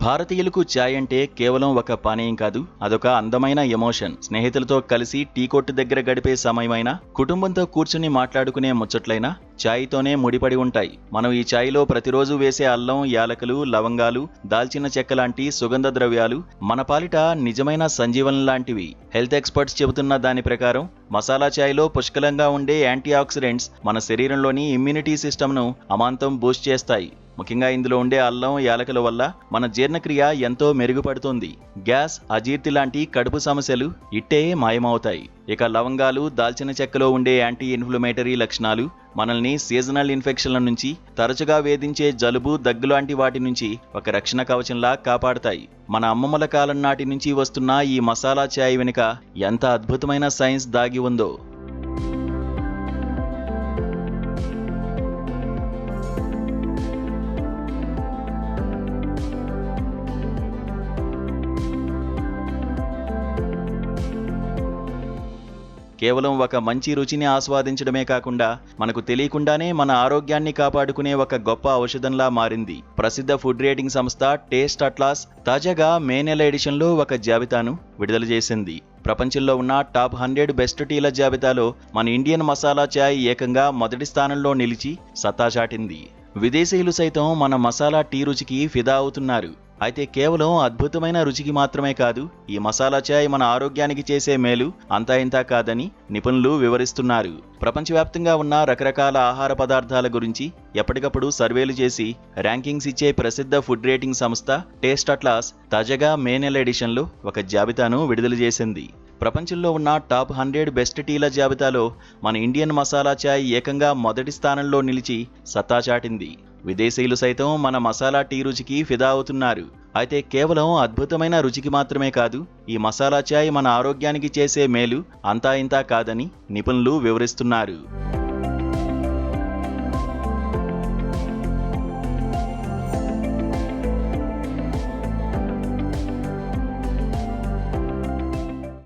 భారతీయులకు చాయ్ అంటే కేవలం ఒక పానీయం కాదు, అదొక అందమైన ఎమోషన్. స్నేహితులతో కలిసి టీ కొట్టు దగ్గర గడిపే సమయమైనా, కుటుంబంతో కూర్చుని మాట్లాడుకునే ముచ్చట్లైనా చాయ్తోనే ముడిపడి ఉంటాయి. మనం ఈ చాయ్లో ప్రతిరోజు వేసే అల్లం, యాలకులు, లవంగాలు, దాల్చిన చెక్క లాంటి సుగంధ ద్రవ్యాలు మన పాలిట నిజమైన సంజీవనం లాంటివి. హెల్త్ ఎక్స్పర్ట్స్ చెబుతున్న దాని ప్రకారం మసాలా చాయ్లో పుష్కలంగా ఉండే యాంటీ ఆక్సిడెంట్స్ మన శరీరంలోని ఇమ్యూనిటీ సిస్టమ్ను అమాంతం బూస్ట్ చేస్తాయి. ముఖ్యంగా ఇందులో ఉండే అల్లం, యాలకుల వల్ల మన జీర్ణక్రియ ఎంతో మెరుగుపడుతుంది. గ్యాస్, అజీర్తి లాంటి కడుపు సమస్యలు ఇట్టే మాయమవుతాయి. ఇక లవంగాలు, దాల్చిన చెక్కలో ఉండే యాంటీ ఇన్ఫ్లమేటరీ లక్షణాలు మనల్ని సీజనల్ ఇన్ఫెక్షన్ల నుంచి, తరచుగా వేధించే జలుబు, దగ్గు లాంటి వాటి నుంచి ఒక రక్షణ కవచంలా కాపాడతాయి. మన అమ్మమ్మల కాలం నాటి నుంచి వస్తున్న ఈ మసాలా చాయ్ వెనుక ఎంత అద్భుతమైన సైన్స్ దాగి ఉందో. కేవలం ఒక మంచి రుచిని ఆస్వాదించడమే కాకుండా మనకు తెలియకుండానే మన ఆరోగ్యాన్ని కాపాడుకునే ఒక గొప్ప ఔషధంలా మారింది. ప్రసిద్ధ ఫుడ్ రేటింగ్ సంస్థ టేస్ట్ అట్లాస్ తాజాగా మే నెల ఎడిషన్లో ఒక జాబితాను విడుదల చేసింది. ప్రపంచంలో ఉన్న టాప్ 100 బెస్ట్ టీల జాబితాలో మన ఇండియన్ మసాలా చాయ్ ఏకంగా మొదటి స్థానంలో నిలిచి సత్తా చాటింది. విదేశీయులు సైతం మన మసాలా టీ రుచికి ఫిదా అవుతున్నారు. అయితే కేవలం అద్భుతమైన రుచికి మాత్రమే కాదు, ఈ మసాలా చాయ్ మన ఆరోగ్యానికి చేసే మేలు అంతా ఇంతా కాదని నిపుణులు వివరిస్తున్నారు. ప్రపంచవ్యాప్తంగా ఉన్న రకరకాల ఆహార పదార్థాల గురించి ఎప్పటికప్పుడు సర్వేలు చేసి ర్యాంకింగ్స్ ఇచ్చే ప్రసిద్ధ ఫుడ్ రేటింగ్ సంస్థ టేస్ట్ అట్లాస్ తాజాగా మే నెల ఎడిషన్లో ఒక జాబితాను విడుదల చేసింది. ప్రపంచంలో ఉన్న టాప్ 100 బెస్ట్ టీల జాబితాలో మన ఇండియన్ మసాలా చాయ్ ఏకంగా మొదటి స్థానంలో నిలిచి సత్తా చాటింది. విదేశీయులు సైతం మన మసాలా టీ రుచికి ఫిదా అవుతున్నారు. అయితే కేవలం అద్భుతమైన రుచికి మాత్రమే కాదు, ఈ మసాలా చాయ్ మన ఆరోగ్యానికి చేసే మేలు అంతా ఇంతా కాదని నిపుణులు వివరిస్తున్నారు.